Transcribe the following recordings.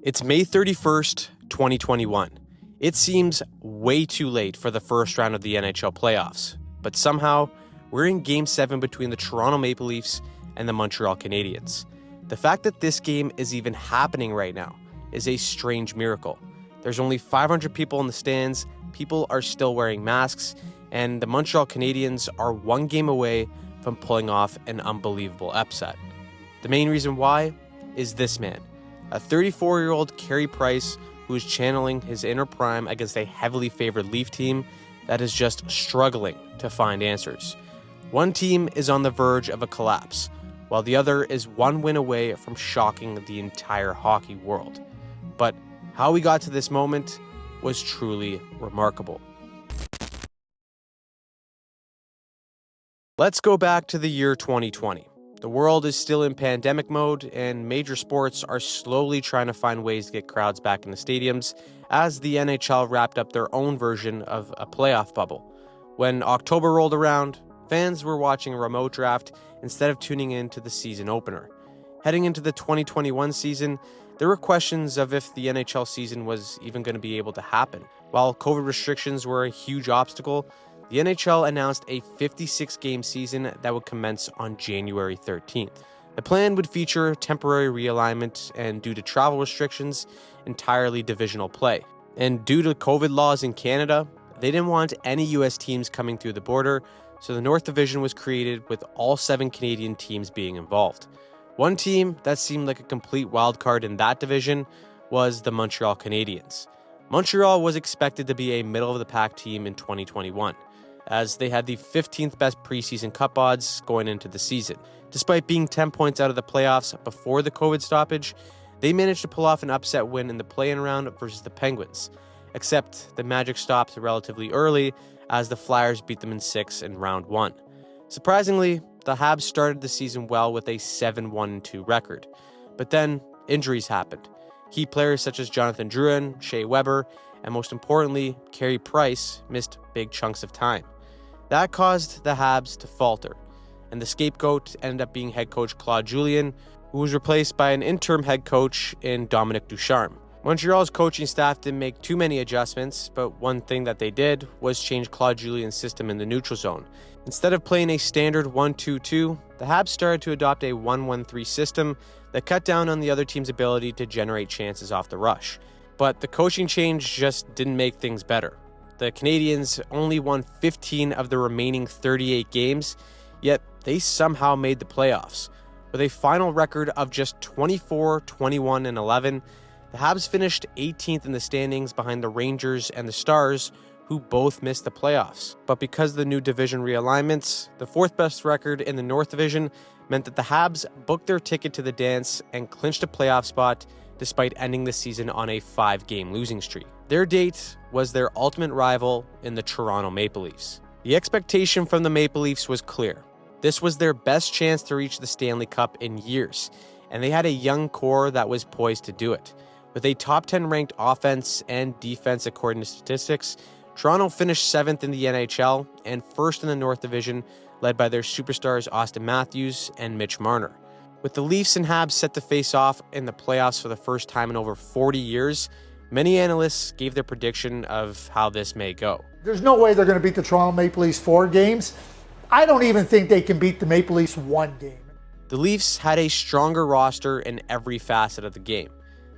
It's May 31st, 2021. It seems way too late for the first round of the NHL playoffs, but somehow we're in Game 7 between the Toronto Maple Leafs and the Montreal Canadiens. The fact that this game is even happening right now is a strange miracle. There's only 500 people in the stands, people are still wearing masks, and the Montreal Canadiens are one game away from pulling off an unbelievable upset. The main reason why is this man, a 34-year-old Carey Price who is channeling his inner prime against a heavily favored Leaf team that is just struggling to find answers. One team is on the verge of a collapse, while the other is one win away from shocking the entire hockey world. But how we got to this moment was truly remarkable. Let's go back to the year 2020. The world is still in pandemic mode, and major sports are slowly trying to find ways to get crowds back in the stadiums as the NHL wrapped up their own version of a playoff bubble. When October rolled around, fans were watching a remote draft instead of tuning in to the season opener. Heading into the 2021 season, there were questions of if the NHL season was even going to be able to happen. While COVID restrictions were a huge obstacle, the NHL announced a 56-game season that would commence on January 13th. The plan would feature temporary realignment and, due to travel restrictions, entirely divisional play. And due to COVID laws in Canada, they didn't want any U.S. teams coming through the border, so the North Division was created with all 7 Canadian teams being involved. One team that seemed like a complete wildcard in that division was the Montreal Canadiens. Montreal was expected to be a middle-of-the-pack team in 2021, as they had the 15th best preseason cup odds going into the season. Despite being 10 points out of the playoffs before the COVID stoppage, they managed to pull off an upset win in the play-in round versus the Penguins, except the Magic stopped relatively early as the Flyers beat them in 6 in round 1. Surprisingly, the Habs started the season well with a 7-1-2 record, but then injuries happened. Key players such as Jonathan Drouin, Shea Weber, and most importantly, Carey Price missed big chunks of time. That caused the Habs to falter, and the scapegoat ended up being head coach Claude Julien, who was replaced by an interim head coach in Dominic Ducharme. Montreal's coaching staff didn't make too many adjustments, but one thing that they did was change Claude Julien's system in the neutral zone. Instead of playing a standard 1-2-2, the Habs started to adopt a 1-1-3 system that cut down on the other team's ability to generate chances off the rush. But the coaching change just didn't make things better. The Canadiens only won 15 of the remaining 38 games, yet they somehow made the playoffs. With a final record of just 24, 21, and 11, the Habs finished 18th in the standings behind the Rangers and the Stars, who both missed the playoffs. But because of the new division realignments, the 4th best record in the North Division meant that the Habs booked their ticket to the dance and clinched a playoff spot despite ending the season on a 5-game losing streak. Their date was their ultimate rival in the Toronto Maple Leafs. The expectation from the Maple Leafs was clear. This was their best chance to reach the Stanley Cup in years, and they had a young core that was poised to do it. With a top 10 ranked offense and defense according to statistics, Toronto finished 7th in the NHL and 1st in the North Division, led by their superstars Auston Matthews and Mitch Marner. With the Leafs and Habs set to face off in the playoffs for the first time in over 40 years, many analysts gave their prediction of how this may go. There's no way they're going to beat the Toronto Maple Leafs 4 games. I don't even think they can beat the Maple Leafs 1 game. The Leafs had a stronger roster in every facet of the game,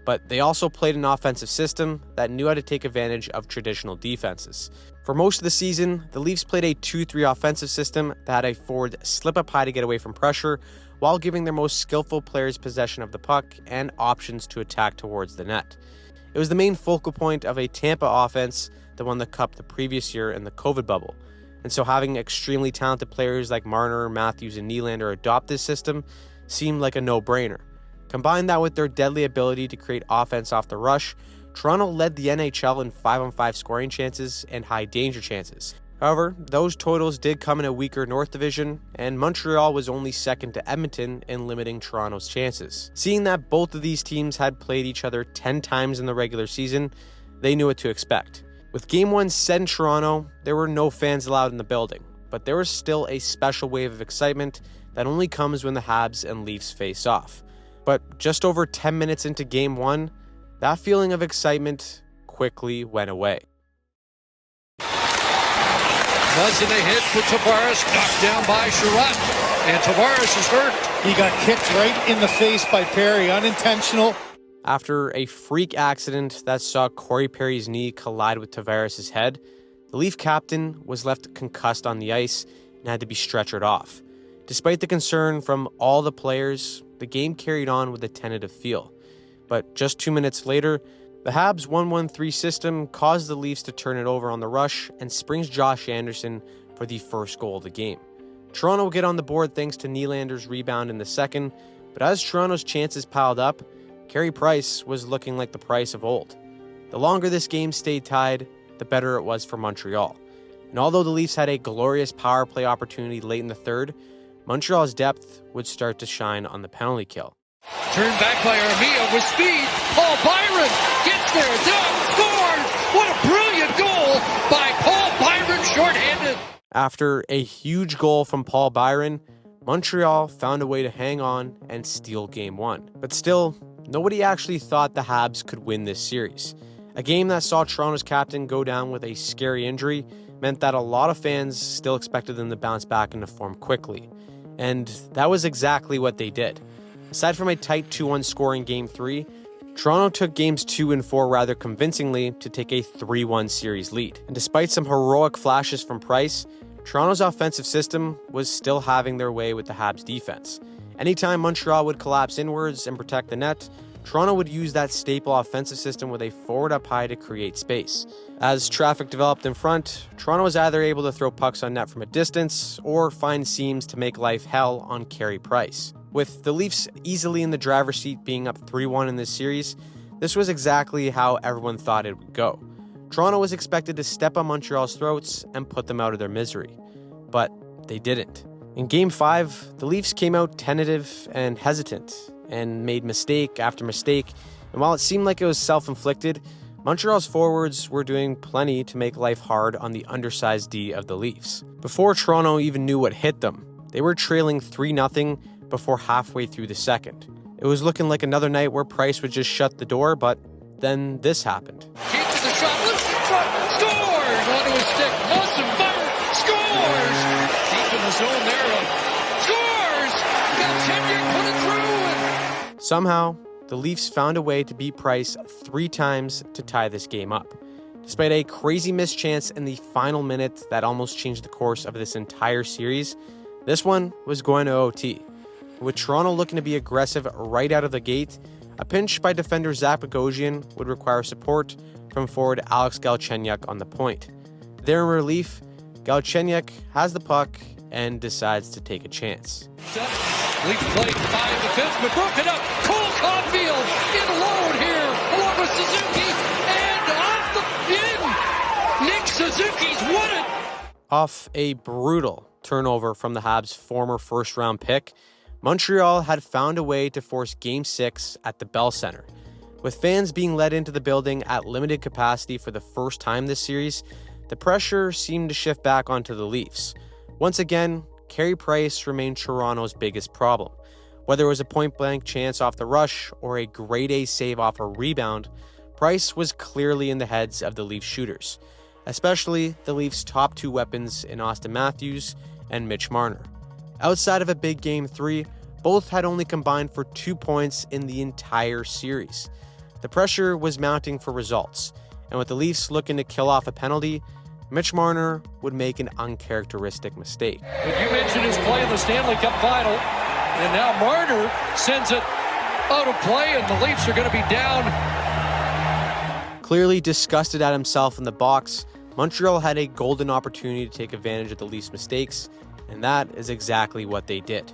but they also played an offensive system that knew how to take advantage of traditional defenses. For most of the season, the Leafs played a 2-3 offensive system that had a forward slip up high to get away from pressure, while giving their most skillful players possession of the puck and options to attack towards the net. It was the main focal point of a Tampa offense that won the Cup the previous year in the COVID bubble. And so having extremely talented players like Marner, Matthews, and Nylander adopt this system seemed like a no-brainer. Combine that with their deadly ability to create offense off the rush, Toronto led the NHL in 5-on-5 scoring chances and high danger chances. However, those totals did come in a weaker North Division, and Montreal was only second to Edmonton in limiting Toronto's chances. Seeing that both of these teams had played each other 10 times in the regular season, they knew what to expect. With Game 1 set in Toronto, there were no fans allowed in the building, but there was still a special wave of excitement that only comes when the Habs and Leafs face off. But just over 10 minutes into Game 1, that feeling of excitement quickly went away. Wasn't a hit for Tavares, knocked down by Sherratt, and Tavares is hurt. He got kicked right in the face by Perry, unintentional. After a freak accident that saw Corey Perry's knee collide with Tavares' head, the Leaf captain was left concussed on the ice and had to be stretchered off. Despite the concern from all the players, the game carried on with a tentative feel. But just 2 minutes later, the Habs' 1-1-3 system caused the Leafs to turn it over on the rush and springs Josh Anderson for the first goal of the game. Toronto will get on the board thanks to Nylander's rebound in the second, but as Toronto's chances piled up, Carey Price was looking like the Price of old. The longer this game stayed tied, the better it was for Montreal. And although the Leafs had a glorious power play opportunity late in the third, Montreal's depth would start to shine on the penalty kill. Turned back by Armia with speed. Paul Byron gets there, scores! What a brilliant goal by Paul Byron, shorthanded. After a huge goal from Paul Byron, Montreal found a way to hang on and steal Game 1. But still, nobody actually thought the Habs could win this series. A game that saw Toronto's captain go down with a scary injury meant that a lot of fans still expected them to bounce back into form quickly. And that was exactly what they did. Aside from a tight 2-1 score in Game 3, Toronto took Games 2 and 4 rather convincingly to take a 3-1 series lead. And despite some heroic flashes from Price, Toronto's offensive system was still having their way with the Habs' defense. Anytime Montreal would collapse inwards and protect the net, Toronto would use that staple offensive system with a forward up high to create space. As traffic developed in front, Toronto was either able to throw pucks on net from a distance or find seams to make life hell on Carey Price. With the Leafs easily in the driver's seat being up 3-1 in this series, this was exactly how everyone thought it would go. Toronto was expected to step on Montreal's throats and put them out of their misery. But they didn't. In Game 5, the Leafs came out tentative and hesitant and made mistake after mistake, and while it seemed like it was self-inflicted, Montreal's forwards were doing plenty to make life hard on the undersized D of the Leafs. Before Toronto even knew what hit them, they were trailing 3-0 before halfway through the second. It was looking like another night where Price would just shut the door, but then this happened. Keeps the shot, looks in front, scores! Onto his stick, Auston Matthews scores! Deep in the zone there, scores! Galchenyuk put it through! Somehow, the Leafs found a way to beat Price 3 times to tie this game up. Despite a crazy missed chance in the final minute that almost changed the course of this entire series, this one was going to OT. With Toronto looking to be aggressive right out of the gate, a pinch by defender Zach Bogosian would require support from forward Alex Galchenyuk on the point. There in relief, Galchenyuk has the puck and decides to take a chance. Leaf played by the defenseman, broken up. Cole Caufield in alone here, along with Suzuki, and off the pin. Nick Suzuki's won it. Off a brutal turnover from the Habs' former first-round pick, Montreal had found a way to force Game 6 at the Bell Center. With fans being let into the building at limited capacity for the first time this series, the pressure seemed to shift back onto the Leafs. Once again, Carey Price remained Toronto's biggest problem. Whether it was a point-blank chance off the rush or a grade A save off a rebound, Price was clearly in the heads of the Leafs shooters, especially the Leafs' top 2 weapons in Auston Matthews and Mitch Marner. Outside of a big Game 3, both had only combined for 2 points in the entire series. The pressure was mounting for results, and with the Leafs looking to kill off a penalty, Mitch Marner would make an uncharacteristic mistake. But you mentioned his play in the Stanley Cup final, and now Marner sends it out of play, and the Leafs are going to be down. Clearly disgusted at himself in the box, Montreal had a golden opportunity to take advantage of the Leafs' mistakes, and that is exactly what they did.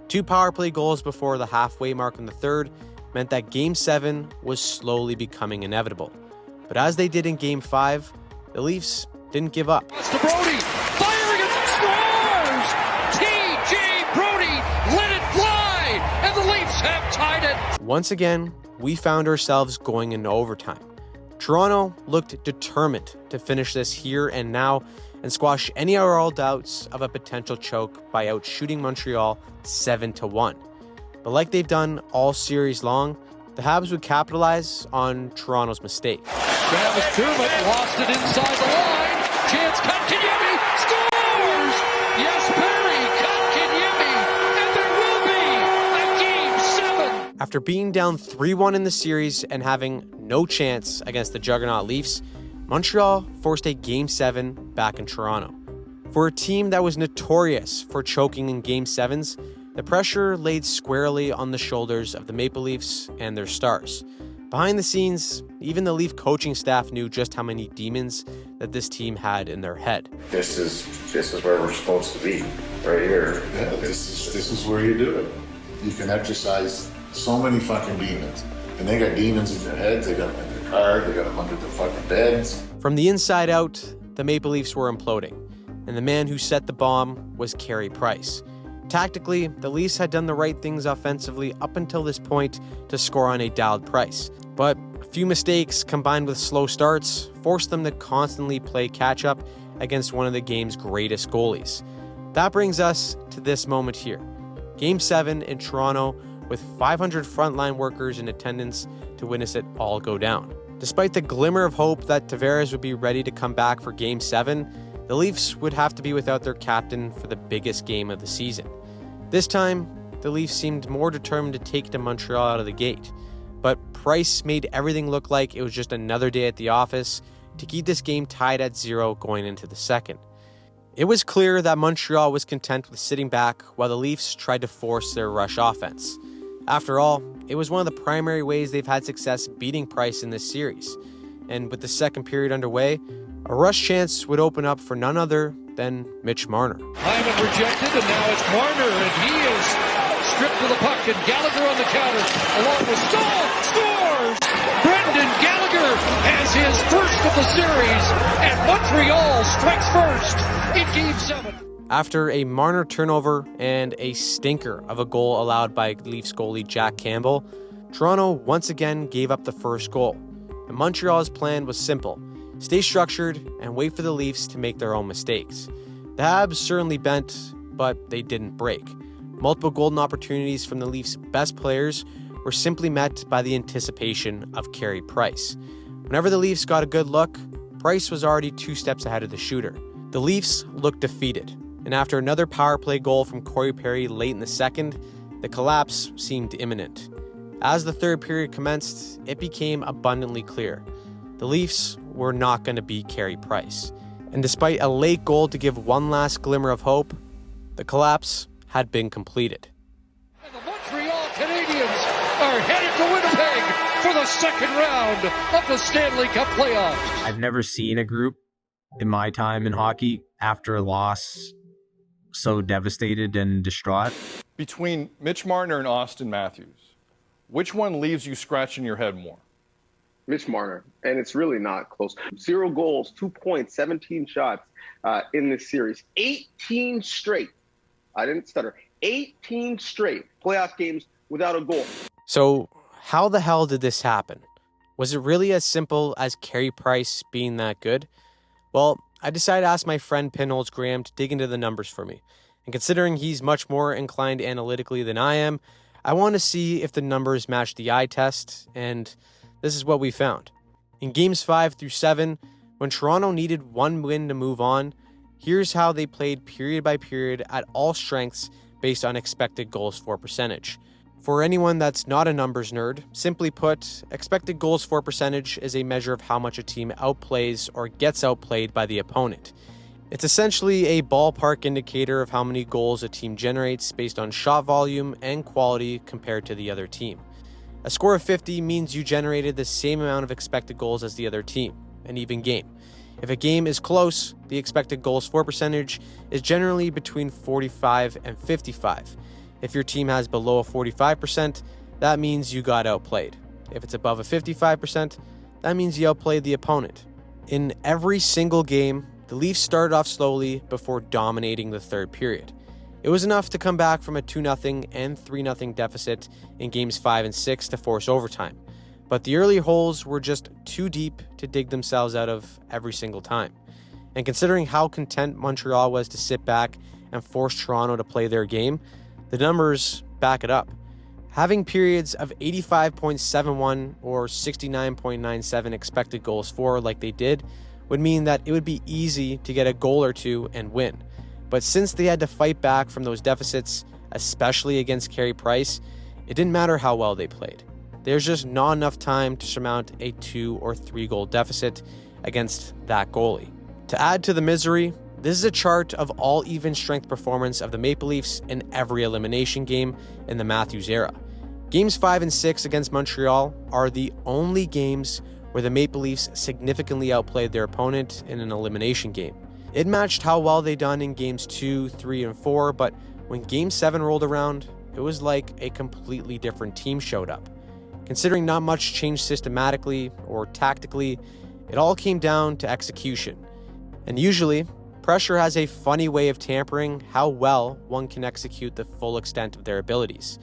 2 power play goals before the halfway mark in the third meant that Game 7 was slowly becoming inevitable. But as they did in Game 5, the Leafs didn't give up. It's to Brody, firing and scores! T.J. Brody let it fly, and the Leafs have tied it. Once again, we found ourselves going into overtime. Toronto looked determined to finish this here and now and squash any or all doubts of a potential choke by outshooting Montreal 7-1. But like they've done all series long, the Habs would capitalize on Toronto's mistake. Travis Dermott lost it inside the line. Chance Kotkaniemi scores! Yes, Perry, Kotkaniemi, and there will be a Game 7. After being down 3-1 in the series and having no chance against the juggernaut Leafs, Montreal forced a Game 7 back in Toronto. For a team that was notorious for choking in Game 7s, the pressure laid squarely on the shoulders of the Maple Leafs and their stars. Behind the scenes, even the Leaf coaching staff knew just how many demons that this team had in their head. This is where we're supposed to be, right here. Yeah, this is where you do it. You can exercise so many fucking demons. And they got demons in their heads, they got them in their car, they got them under their fucking beds. From the inside out, the Maple Leafs were imploding, and the man who set the bomb was Carey Price. Tactically, the Leafs had done the right things offensively up until this point to score on a dialed Price. But a few mistakes combined with slow starts forced them to constantly play catch-up against one of the game's greatest goalies. That brings us to this moment here. Game 7 in Toronto with 500 frontline workers in attendance to witness it all go down. Despite the glimmer of hope that Tavares would be ready to come back for Game 7, the Leafs would have to be without their captain for the biggest game of the season. This time, the Leafs seemed more determined to take to Montreal out of the gate. But Price made everything look like it was just another day at the office to keep this game tied at 0 going into the second. It was clear that Montreal was content with sitting back while the Leafs tried to force their rush offense. After all, it was one of the primary ways they've had success beating Price in this series. And with the second period underway, a rush chance would open up for none other than Mitch Marner. Hyman rejected, and now it's Marner, and he is stripped of the puck, and Gallagher on the counter, along with Stahl, scores! Brendan Gallagher has his first of the series, and Montreal strikes first in Game 7. After a Marner turnover and a stinker of a goal allowed by Leafs goalie Jack Campbell, Toronto once again gave up the first goal. And Montreal's plan was simple: stay structured and wait for the Leafs to make their own mistakes. The Habs certainly bent, but they didn't break. Multiple golden opportunities from the Leafs' best players were simply met by the anticipation of Carey Price. Whenever the Leafs got a good look, Price was already 2 steps ahead of the shooter. The Leafs looked defeated, and after another power play goal from Corey Perry late in the second, the collapse seemed imminent. As the third period commenced, it became abundantly clear. The Leafs were not going to beat Carey Price. And despite a late goal to give one last glimmer of hope, the collapse had been completed. And the Montreal Canadiens are headed to Winnipeg for the second round of the Stanley Cup playoffs. I've never seen a group in my time in hockey after a loss so devastated and distraught. Between Mitch Marner and Auston Matthews, which one leaves you scratching your head more? Mitch Marner, and it's really not close. 0 goals, 2 points, 17 shots in this series. 18 straight. I didn't stutter. 18 straight playoff games without a goal. So how the hell did this happen? Was it really as simple as Carey Price being that good? Well, I decided to ask my friend Pinholz Graham to dig into the numbers for me. And considering he's much more inclined analytically than I am, I want to see if the numbers match the eye test, and this is what we found. In games 5 through 7, when Toronto needed one win to move on, here's how they played period by period at all strengths based on expected goals for percentage. For anyone that's not a numbers nerd, simply put, expected goals for percentage is a measure of how much a team outplays or gets outplayed by the opponent. It's essentially a ballpark indicator of how many goals a team generates based on shot volume and quality compared to the other team. A score of 50 means you generated the same amount of expected goals as the other team, an even game. If a game is close, the expected goals for percentage is generally between 45 and 55. If your team has below a 45%, that means you got outplayed. If it's above a 55%, that means you outplayed the opponent. In every single game, the Leafs started off slowly before dominating the third period. It was enough to come back from a 2-0 and 3-0 deficit in games 5 and 6 to force overtime. But the early holes were just too deep to dig themselves out of every single time. And considering how content Montreal was to sit back and force Toronto to play their game, the numbers back it up. Having periods of 85.71 or 69.97 expected goals for like they did would mean that it would be easy to get a goal or two and win. But since they had to fight back from those deficits, especially against Carey Price, it didn't matter how well they played. There's just not enough time to surmount a 2 or 3 goal deficit against that goalie. To add to the misery, this is a chart of all even strength performance of the Maple Leafs in every elimination game in the Matthews era. Games 5 and 6 against Montreal are the only games where the Maple Leafs significantly outplayed their opponent in an elimination game. It matched how well they done in games 2, 3, and 4, but when game 7 rolled around, it was like a completely different team showed up. Considering not much changed systematically or tactically, it all came down to execution. And usually, pressure has a funny way of tampering how well one can execute the full extent of their abilities.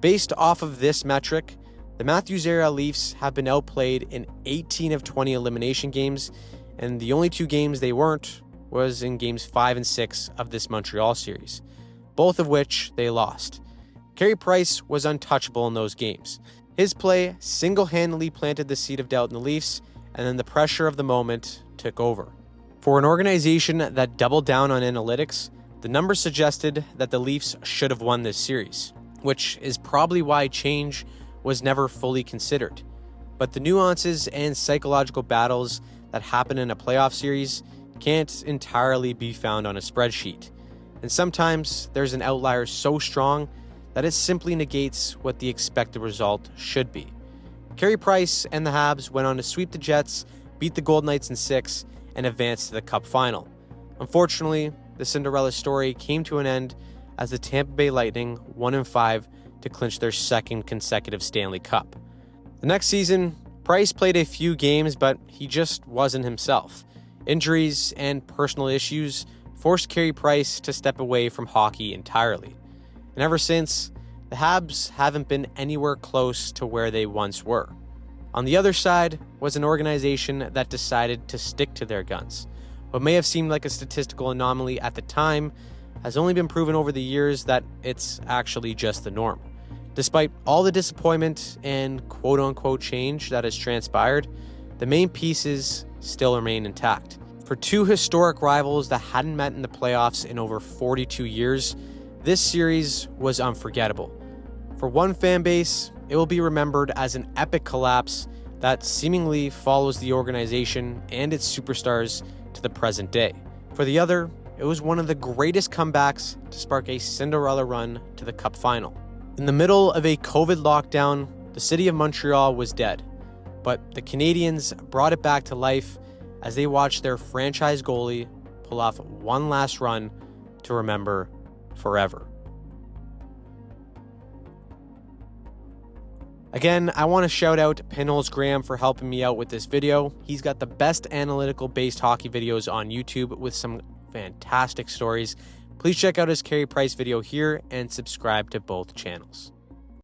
Based off of this metric, the Matthews-era Leafs have been outplayed in 18 of 20 elimination games, and the only 2 games they weren't was in games 5 and 6 of this Montreal series, both of which they lost. Carey Price was untouchable in those games. His play single-handedly planted the seed of doubt in the Leafs, and then the pressure of the moment took over. For an organization that doubled down on analytics, the numbers suggested that the Leafs should have won this series, which is probably why change was never fully considered. But the nuances and psychological battles that happen in a playoff series can't entirely be found on a spreadsheet. And sometimes there's an outlier so strong that it simply negates what the expected result should be. Carey Price and the Habs went on to sweep the Jets, beat the Golden Knights in 6, and advance to the Cup final. Unfortunately, the Cinderella story came to an end as the Tampa Bay Lightning won in 5 to clinch their second consecutive Stanley Cup. The next season, Price played a few games, but he just wasn't himself. Injuries and personal issues forced Carey Price to step away from hockey entirely. And ever since, the Habs haven't been anywhere close to where they once were. On the other side was an organization that decided to stick to their guns. What may have seemed like a statistical anomaly at the time has only been proven over the years that it's actually just the norm. Despite all the disappointment and quote-unquote change that has transpired, the main pieces still remain intact. For 2 historic rivals that hadn't met in the playoffs in over 42 years, this series was unforgettable. For one fan base, it will be remembered as an epic collapse that seemingly follows the organization and its superstars to the present day. For the other, it was one of the greatest comebacks to spark a Cinderella run to the Cup final. In the middle of a COVID lockdown, the city of Montreal was dead, but the Canadiens brought it back to life as they watched their franchise goalie pull off one last run to remember forever. Again, I want to shout out Pinholes Graham for helping me out with this video. He's got the best analytical-based hockey videos on YouTube with some fantastic stories. Please check out his Carey Price video here and subscribe to both channels.